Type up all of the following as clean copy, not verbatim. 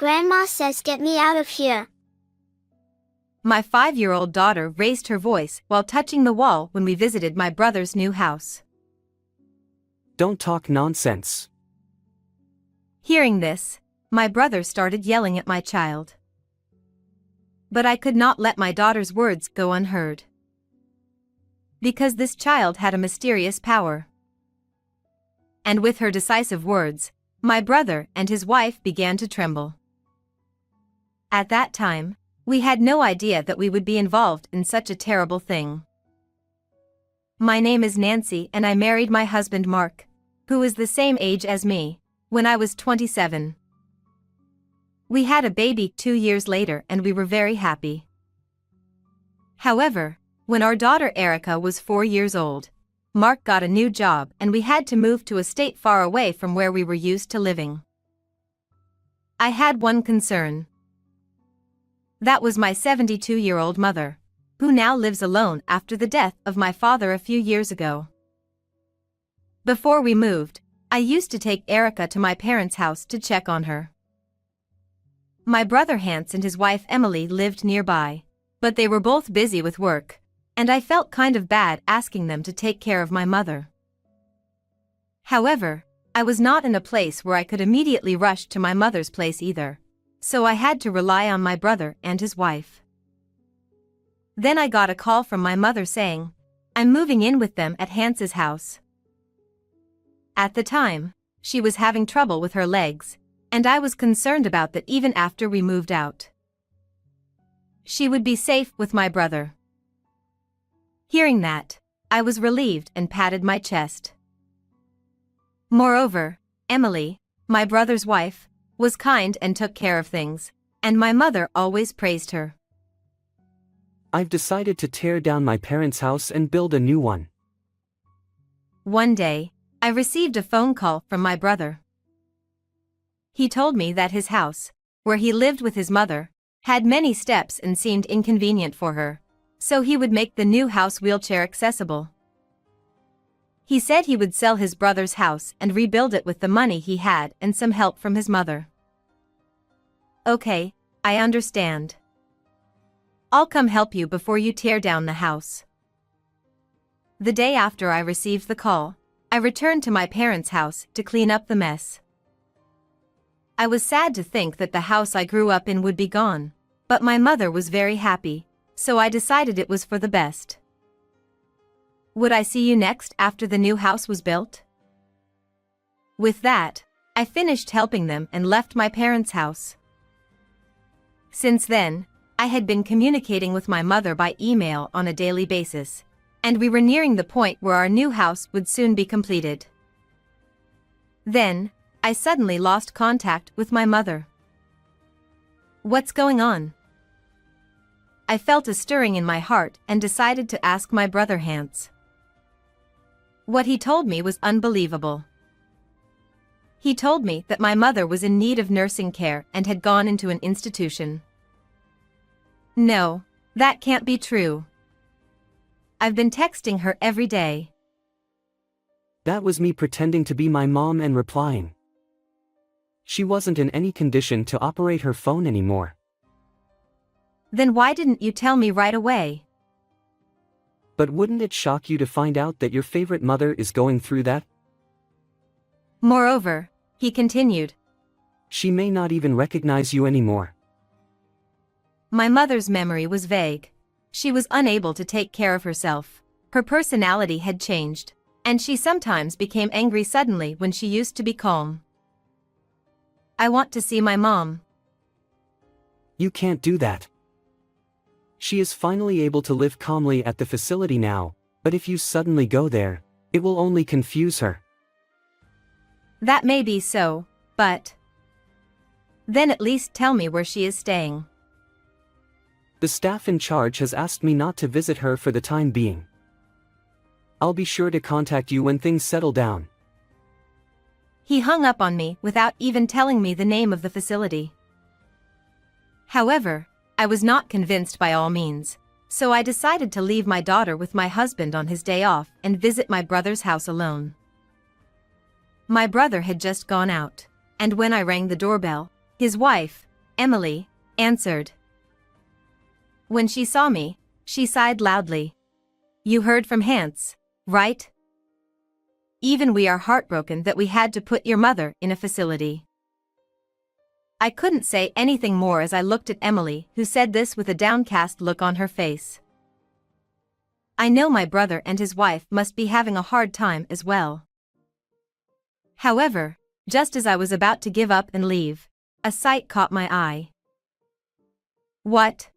Grandma says get me out of here. My 5-year-old daughter raised her voice while touching the wall when we visited my brother's new house. Don't talk nonsense. Hearing this, my brother started yelling at my child. But I could not let my daughter's words go unheard. Because this child had a mysterious power. And with her decisive words, my brother and his wife began to tremble. At that time, we had no idea that we would be involved in such a terrible thing. My name is Nancy and I married my husband Mark, who is the same age as me, when I was 27. We had a baby 2 years later and we were very happy. However, when our daughter Erica was 4 years old, Mark got a new job and we had to move to a state far away from where we were used to living. I had one concern. That was my 72-year-old mother, who now lives alone after the death of my father a few years ago. Before we moved, I used to take Erica to my parents' house to check on her. My brother Hans and his wife Emily lived nearby, but they were both busy with work, and I felt kind of bad asking them to take care of my mother. However, I was not in a place where I could immediately rush to my mother's place either, so I had to rely on my brother and his wife. Then I got a call from my mother saying, "I'm moving in with them at Hans's house." At the time, she was having trouble with her legs, and I was concerned about that even after we moved out. She would be safe with my brother. Hearing that, I was relieved and patted my chest. Moreover, Emily, my brother's wife, was kind and took care of things, and my mother always praised her. I've decided to tear down my parents' house and build a new one. One day, I received a phone call from my brother. He told me that his house, where he lived with his mother, had many steps and seemed inconvenient for her, so he would make the new house wheelchair accessible. He said he would sell his brother's house and rebuild it with the money he had and some help from his mother. Okay, I understand. I'll come help you before you tear down the house. The day after I received the call, I returned to my parents' house to clean up the mess. I was sad to think that the house I grew up in would be gone, but my mother was very happy, so I decided it was for the best. Would I see you next after the new house was built? With that, I finished helping them and left my parents' house. Since then, I had been communicating with my mother by email on a daily basis, and we were nearing the point where our new house would soon be completed. Then, I suddenly lost contact with my mother. What's going on? I felt a stirring in my heart and decided to ask my brother Hans. What he told me was unbelievable. He told me that my mother was in need of nursing care and had gone into an institution. No, that can't be true. I've been texting her every day. That was me pretending to be my mom and replying. She wasn't in any condition to operate her phone anymore. Then why didn't you tell me right away? But wouldn't it shock you to find out that your favorite mother is going through that? Moreover, he continued, she may not even recognize you anymore. My mother's memory was vague. She was unable to take care of herself. Her personality had changed, and she sometimes became angry suddenly when she used to be calm. I want to see my mom. You can't do that. She is finally able to live calmly at the facility now, but if you suddenly go there, it will only confuse her. That may be so, but then at least tell me where she is staying. The staff in charge has asked me not to visit her for the time being. I'll be sure to contact you when things settle down. He hung up on me without even telling me the name of the facility. However, I was not convinced by all means, so I decided to leave my daughter with my husband on his day off and visit my brother's house alone. My brother had just gone out, and when I rang the doorbell, his wife, Emily answered. When she saw me, she sighed loudly. You heard from Hans, right? Even we are heartbroken that we had to put your mother in a facility. I couldn't say anything more as I looked at Emily, who said this with a downcast look on her face. I know my brother and his wife must be having a hard time as well. However, just as I was about to give up and leave, a sight caught my eye. What?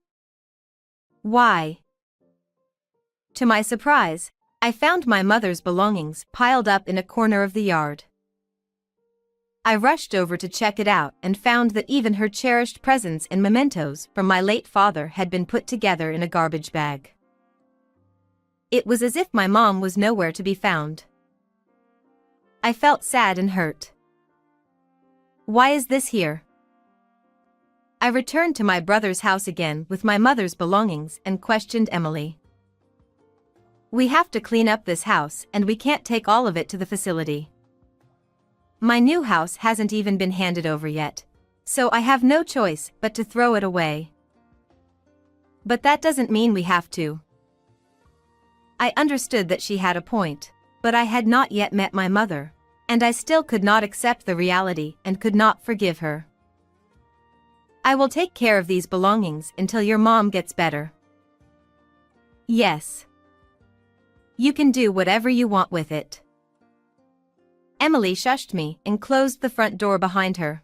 Why? To my surprise, I found my mother's belongings piled up in a corner of the yard. I rushed over to check it out and found that even her cherished presents and mementos from my late father had been put together in a garbage bag. It was as if my mom was nowhere to be found. I felt sad and hurt. Why is this here? I returned to my brother's house again with my mother's belongings and questioned Emily. We have to clean up this house and we can't take all of it to the facility. My new house hasn't even been handed over yet, so I have no choice but to throw it away. But that doesn't mean we have to. I understood that she had a point, but I had not yet met my mother, and I still could not accept the reality and could not forgive her. I will take care of these belongings until your mom gets better. Yes. You can do whatever you want with it. Emily shushed me and closed the front door behind her.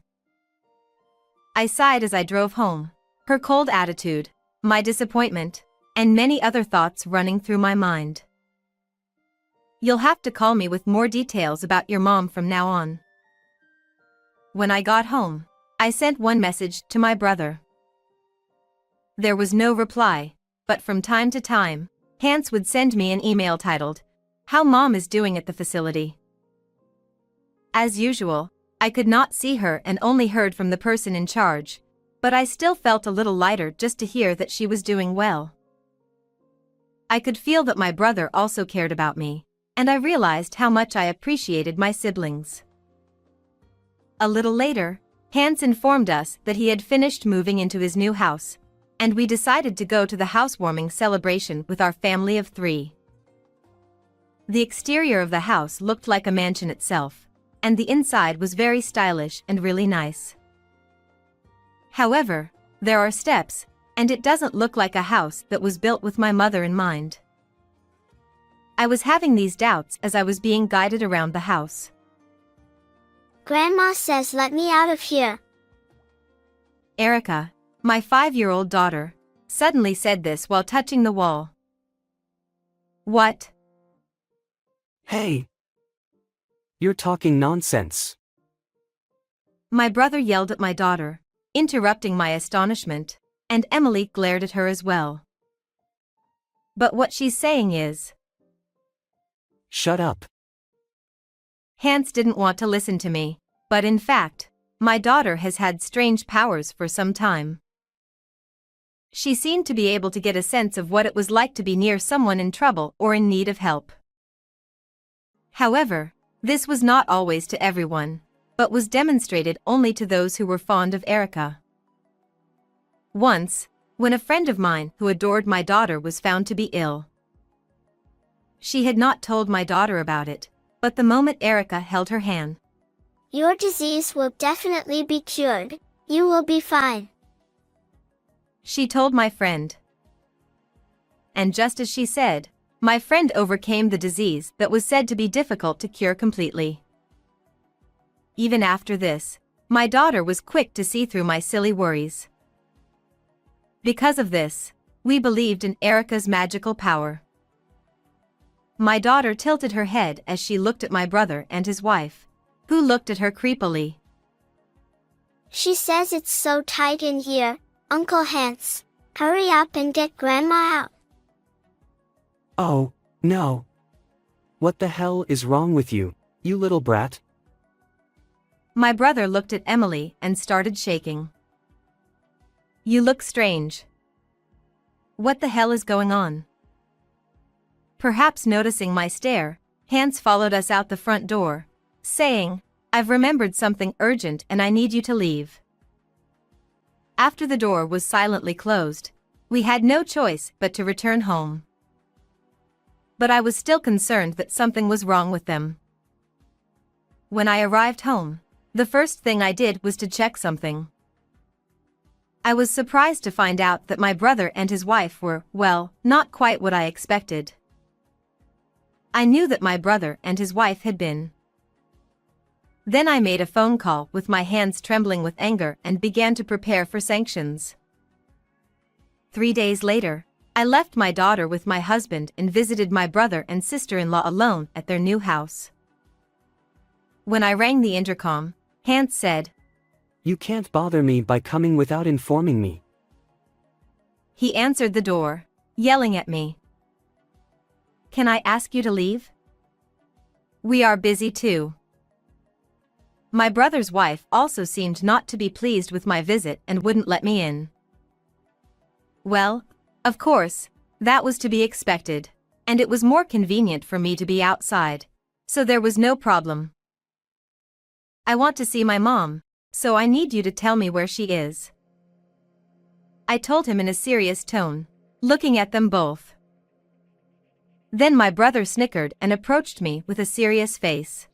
I sighed as I drove home, her cold attitude, my disappointment, and many other thoughts running through my mind. You'll have to call me with more details about your mom from now on. When I got home, I sent one message to my brother. There was no reply, but from time to time, Hans would send me an email titled, "How Mom is Doing at the Facility." As usual, I could not see her and only heard from the person in charge, but I still felt a little lighter just to hear that she was doing well. I could feel that my brother also cared about me, and I realized how much I appreciated my siblings. A little later, Hans informed us that he had finished moving into his new house, and we decided to go to the housewarming celebration with our family of 3. The exterior of the house looked like a mansion itself, and the inside was very stylish and really nice. However, there are steps, and it doesn't look like a house that was built with my mother in mind. I was having these doubts as I was being guided around the house. Grandma says let me out of here. Erica, my 5-year-old daughter, suddenly said this while touching the wall. What? Hey! You're talking nonsense. My brother yelled at my daughter, interrupting my astonishment, and Emily glared at her as well. But what she's saying is... Shut up. Hans didn't want to listen to me, but in fact, my daughter has had strange powers for some time. She seemed to be able to get a sense of what it was like to be near someone in trouble or in need of help. However, this was not always to everyone, but was demonstrated only to those who were fond of Erica. Once, when a friend of mine who adored my daughter was found to be ill. She had not told my daughter about it, but the moment Erica held her hand, Your disease will definitely be cured. You will be fine. She told my friend. And just as she said, my friend overcame the disease that was said to be difficult to cure completely. Even after this, my daughter was quick to see through my silly worries. Because of this, we believed in Erica's magical power. My daughter tilted her head as she looked at my brother and his wife, who looked at her creepily. She says it's so tight in here, Uncle Hans. Hurry up and get Grandma out. Oh, no. What the hell is wrong with you, you little brat? My brother looked at Emily and started shaking. You look strange. What the hell is going on? Perhaps noticing my stare, Hans followed us out the front door, saying, I've remembered something urgent and I need you to leave. After the door was silently closed, we had no choice but to return home. But I was still concerned that something was wrong with them. When I arrived home, the first thing I did was to check something. I was surprised to find out that my brother and his wife were, well, not quite what I expected. I knew that my brother and his wife had been. Then I made a phone call with my hands trembling with anger and began to prepare for sanctions. 3 days later, I left my daughter with my husband and visited my brother and sister-in-law alone at their new house. When I rang the intercom, Hans said, "You can't bother me by coming without informing me." He answered the door, yelling at me. "Can I ask you to leave? We are busy too." My brother's wife also seemed not to be pleased with my visit and wouldn't let me in. Well, of course, that was to be expected, and it was more convenient for me to be outside, so there was no problem. "I want to see my mom, so I need you to tell me where she is," I told him in a serious tone, looking at them both. Then my brother snickered and approached me with a serious face.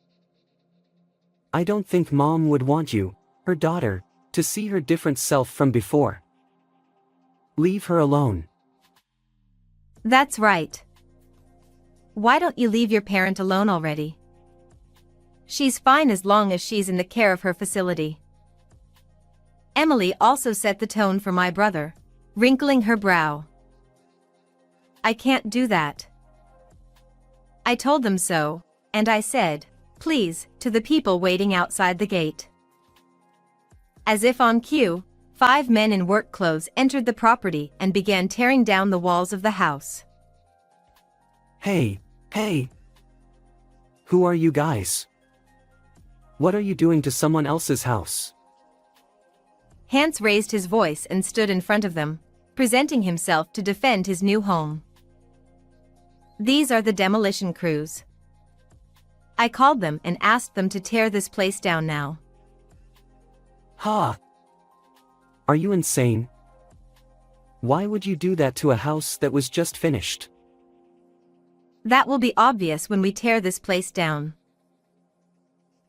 "I don't think Mom would want you, her daughter, to see her different self from before. Leave her alone." "That's right. Why don't you leave your parent alone already? She's fine as long as she's in the care of her facility." Emily also set the tone for my brother, wrinkling her brow. "I can't do that." I told them so, and I said, "Please," to the people waiting outside the gate. As if on cue, 5 men in work clothes entered the property and began tearing down the walls of the house. Hey! Who are you guys? What are you doing to someone else's house?" Hans raised his voice and stood in front of them, presenting himself to defend his new home. "These are the demolition crews. I called them and asked them to tear this place down now." Ha! Are you insane? Why would you do that to a house that was just finished? "That will be obvious when we tear this place down."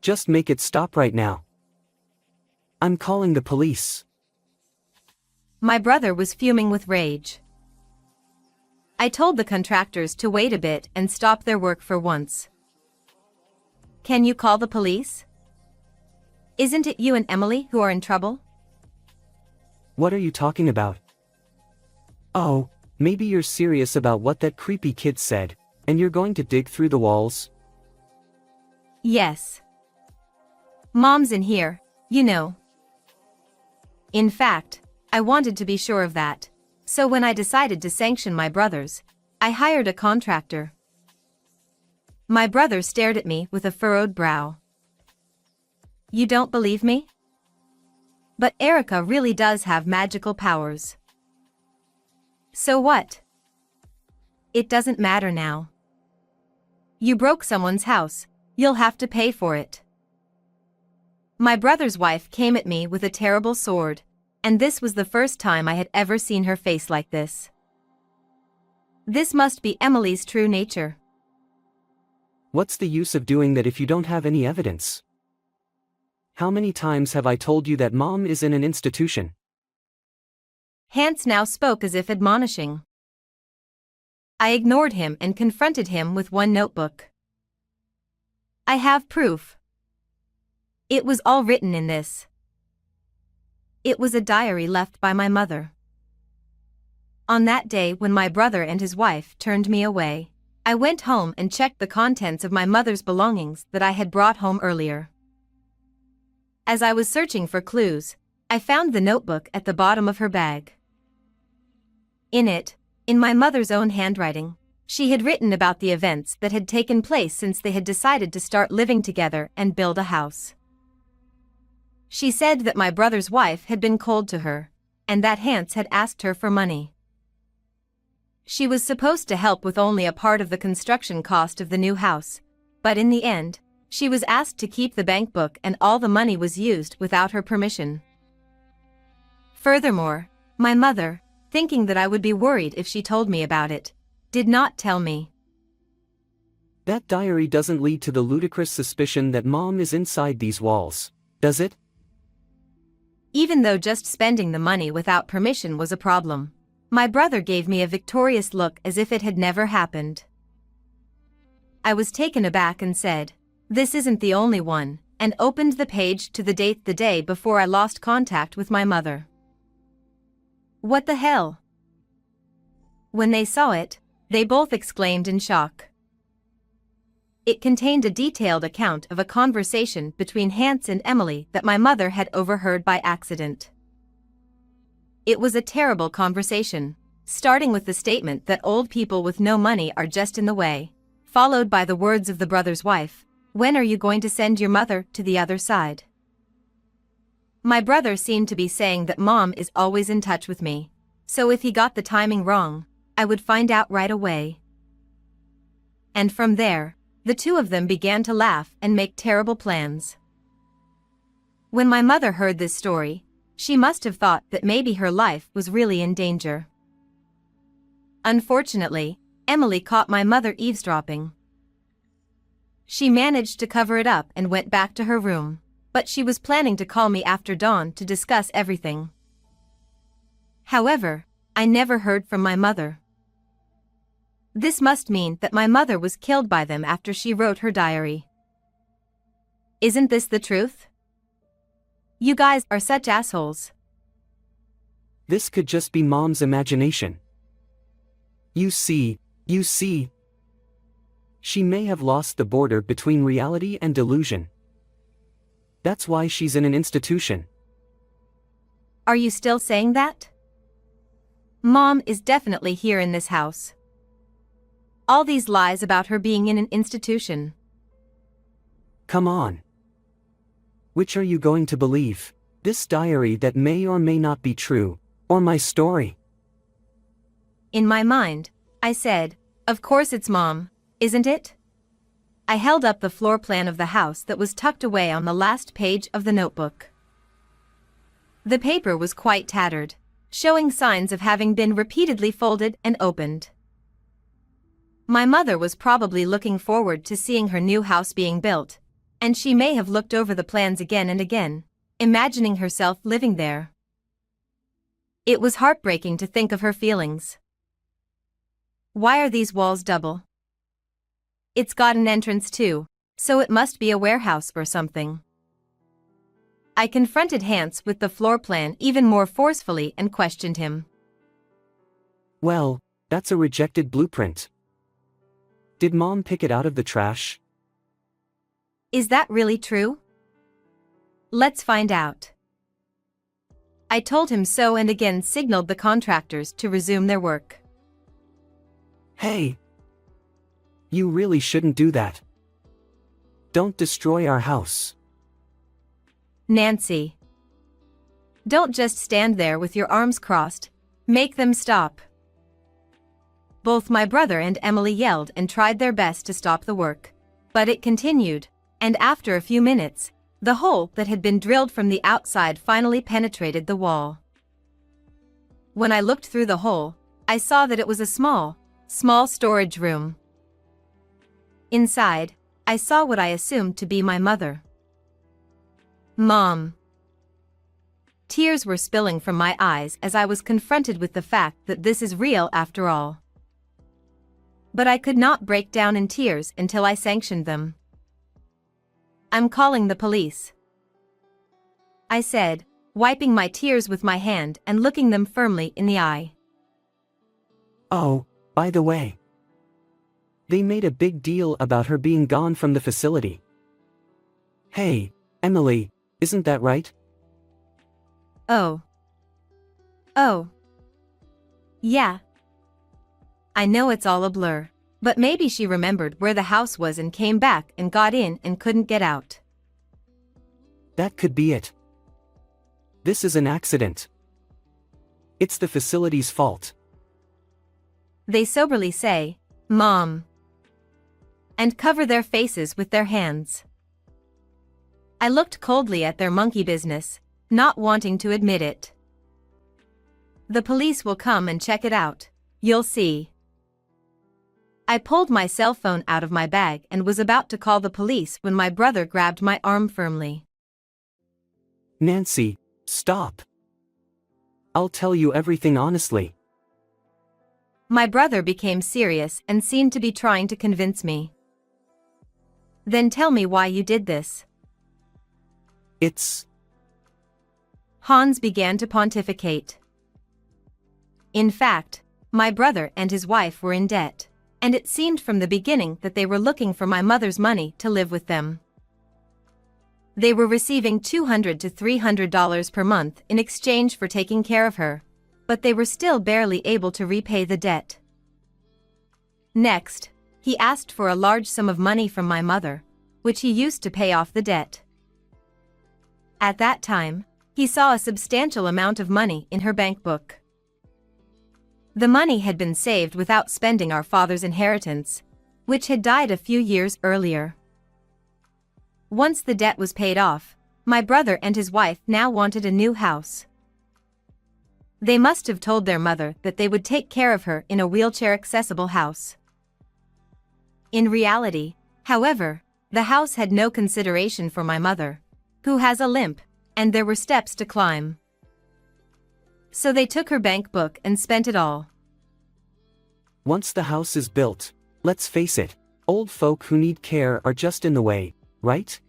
Just make it stop right now. I'm calling the police. My brother was fuming with rage. I told the contractors to wait a bit and stop their work for once. "Can you call the police? Isn't it you and Emily who are in trouble?" What are you talking about? Oh, maybe you're serious about what that creepy kid said, and you're going to dig through the walls? "Yes. Mom's in here, you know." In fact, I wanted to be sure of that, so when I decided to sanction my brothers, I hired a contractor. My brother stared at me with a furrowed brow. "You don't believe me? But Erica really does have magical powers." "So what? It doesn't matter now. You broke someone's house, you'll have to pay for it." My brother's wife came at me with a terrible sword, and this was the first time I had ever seen her face like this. This must be Emily's true nature. What's the use of doing that if you don't have any evidence? How many times have I told you that Mom is in an institution? Hans now spoke as if admonishing. I ignored him and confronted him with one notebook. "I have proof. It was all written in this." It was a diary left by my mother. On that day when my brother and his wife turned me away, I went home and checked the contents of my mother's belongings that I had brought home earlier. As I was searching for clues, I found the notebook at the bottom of her bag. In it, in my mother's own handwriting, she had written about the events that had taken place since they had decided to start living together and build a house. She said that my brother's wife had been cold to her, and that Hans had asked her for money. She was supposed to help with only a part of the construction cost of the new house, but in the end, she was asked to keep the bank book and all the money was used without her permission. Furthermore, my mother, thinking that I would be worried if she told me about it, did not tell me. That diary doesn't lead to the ludicrous suspicion that Mom is inside these walls, does it? Even though just spending the money without permission was a problem, my brother gave me a victorious look as if it had never happened. I was taken aback and said, "This isn't the only one," and opened the page to the date the day before I lost contact with my mother. What the hell? When they saw it, they both exclaimed in shock. It contained a detailed account of a conversation between Hans and Emily that my mother had overheard by accident. It was a terrible conversation, starting with the statement that old people with no money are just in the way, followed by the words of the brother's wife, "When are you going to send your mother to the other side?" My brother seemed to be saying that Mom is always in touch with me, so if he got the timing wrong, I would find out right away. And from there, the two of them began to laugh and make terrible plans. When my mother heard this story, she must have thought that maybe her life was really in danger. Unfortunately, Emily caught my mother eavesdropping. She managed to cover it up and went back to her room, but she was planning to call me after dawn to discuss everything. However, I never heard from my mother. This must mean that my mother was killed by them after she wrote her diary. Isn't this the truth? You guys are such assholes. This could just be Mom's imagination. You see, she may have lost the border between reality and delusion. That's why she's in an institution. Are you still saying that? Mom is definitely here in this house. All these lies about her being in an institution. Come on. Which are you going to believe? This diary that may or may not be true, or my story? In my mind, I said, "Of course it's Mom, isn't it?" I held up the floor plan of the house that was tucked away on the last page of the notebook. The paper was quite tattered, showing signs of having been repeatedly folded and opened. My mother was probably looking forward to seeing her new house being built, and she may have looked over the plans again and again, imagining herself living there. It was heartbreaking to think of her feelings. Why are these walls double? It's got an entrance too, so it must be a warehouse or something. I confronted Hans with the floor plan even more forcefully and questioned him. Well, that's a rejected blueprint. Did Mom pick it out of the trash? Is that really true? Let's find out. I told him so and again signaled the contractors to resume their work. Hey! You really shouldn't do that. Don't destroy our house. Nancy. Don't just stand there with your arms crossed. Make them stop. Both my brother and Emily yelled and tried their best to stop the work, but it continued, and after a few minutes, the hole that had been drilled from the outside finally penetrated the wall. When I looked through the hole, I saw that it was a small storage room. Inside, I saw what I assumed to be my mother. Mom. Tears were spilling from my eyes as I was confronted with the fact that this is real after all. But I could not break down in tears until I sanctioned them. "I'm calling the police," I said, wiping my tears with my hand and looking them firmly in the eye. Oh, by the way. They made a big deal about her being gone from the facility. Hey, Emily, isn't that right? Oh. Yeah. I know it's all a blur, but maybe she remembered where the house was and came back and got in and couldn't get out. That could be it. This is an accident. It's the facility's fault. They soberly say, "Mom," and cover their faces with their hands. I looked coldly at their monkey business, not wanting to admit it. The police will come and check it out. You'll see. I pulled my cell phone out of my bag and was about to call the police when my brother grabbed my arm firmly. Nancy, stop. I'll tell you everything honestly. My brother became serious and seemed to be trying to convince me. Then tell me why you did this. Hans began to pontificate. In fact, my brother and his wife were in debt, and it seemed from the beginning that they were looking for my mother's money to live with them. They were receiving $200 to $300 per month in exchange for taking care of her, but they were still barely able to repay the debt. Next, he asked for a large sum of money from my mother, which he used to pay off the debt. At that time, he saw a substantial amount of money in her bank book. The money had been saved without spending our father's inheritance, which had died a few years earlier. Once the debt was paid off, my brother and his wife now wanted a new house. They must have told their mother that they would take care of her in a wheelchair-accessible house. In reality, however, the house had no consideration for my mother, who has a limp, and there were steps to climb. So they took her bank book and spent it all. Once the house is built, let's face it, old folk who need care are just in the way, right?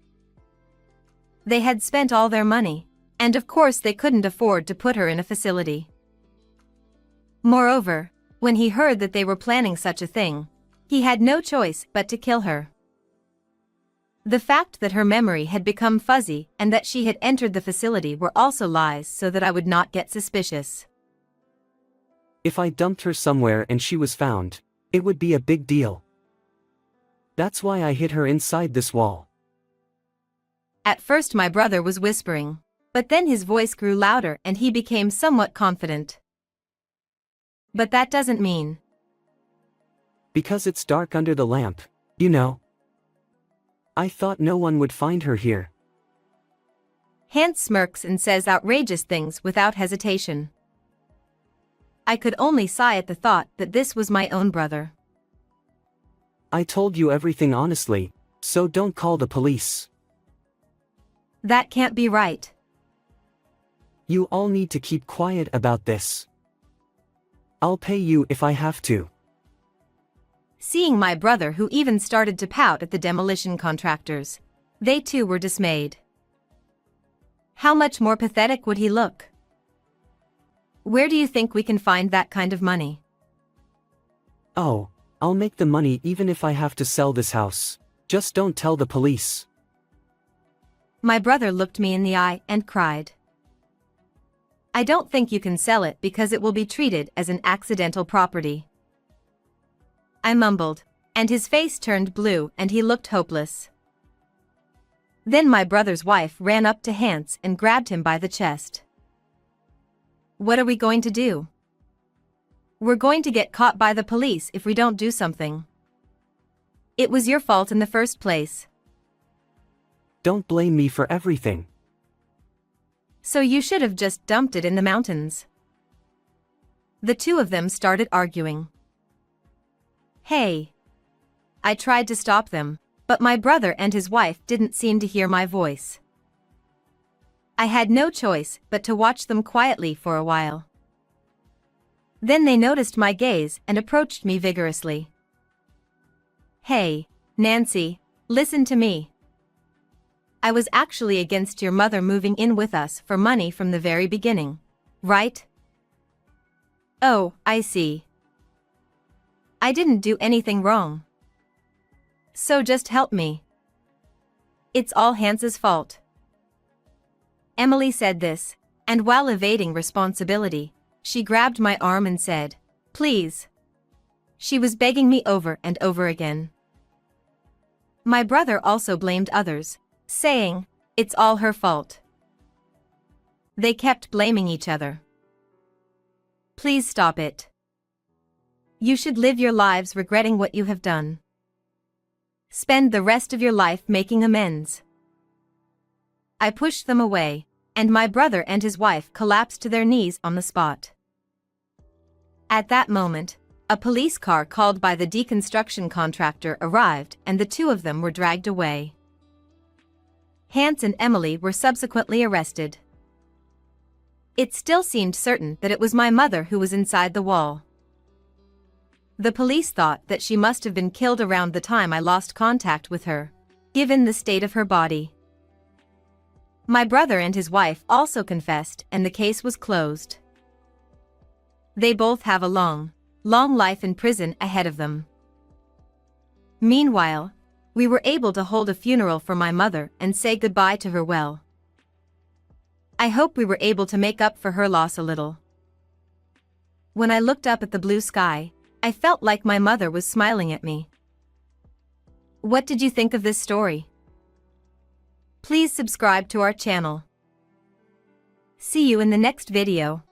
They had spent all their money, and of course they couldn't afford to put her in a facility. Moreover, when he heard that they were planning such a thing, he had no choice but to kill her. The fact that her memory had become fuzzy and that she had entered the facility were also lies so that I would not get suspicious. If I dumped her somewhere and she was found, it would be a big deal. That's why I hid her inside this wall. At first my brother was whispering, but then his voice grew louder and he became somewhat confident. But that doesn't mean. Because it's dark under the lamp, you know. I thought no one would find her here. Hans smirks and says outrageous things without hesitation. I could only sigh at the thought that this was my own brother. I told you everything honestly, so don't call the police. That can't be right. You all need to keep quiet about this. I'll pay you if I have to. Seeing my brother, who even started to pout at the demolition contractors, they too were dismayed. How much more pathetic would he look? Where do you think we can find that kind of money? Oh, I'll make the money even if I have to sell this house. Just don't tell the police. My brother looked me in the eye and cried. I don't think you can sell it because it will be treated as an accidental property. I mumbled, and his face turned blue and he looked hopeless. Then my brother's wife ran up to Hans and grabbed him by the chest. What are we going to do? We're going to get caught by the police if we don't do something. It was your fault in the first place. Don't blame me for everything. So you should have just dumped it in the mountains. The two of them started arguing. Hey! I tried to stop them, but my brother and his wife didn't seem to hear my voice. I had no choice but to watch them quietly for a while. Then they noticed my gaze and approached me vigorously. Hey, Nancy, listen to me. I was actually against your mother moving in with us for money from the very beginning, right? Oh, I see. I didn't do anything wrong. So just help me. It's all Hans's fault. Emily said this, and while evading responsibility, she grabbed my arm and said, "Please." She was begging me over and over again. My brother also blamed others, saying, "It's all her fault." They kept blaming each other. Please stop it. You should live your lives regretting what you have done. Spend the rest of your life making amends. I pushed them away, and my brother and his wife collapsed to their knees on the spot. At that moment, a police car called by the deconstruction contractor arrived and the two of them were dragged away. Hans and Emily were subsequently arrested. It still seemed certain that it was my mother who was inside the wall. The police thought that she must have been killed around the time I lost contact with her, given the state of her body. My brother and his wife also confessed and the case was closed. They both have a long life in prison ahead of them. Meanwhile, we were able to hold a funeral for my mother and say goodbye to her well. I hope we were able to make up for her loss a little. When I looked up at the blue sky, I felt like my mother was smiling at me. What did you think of this story? Please subscribe to our channel. See you in the next video.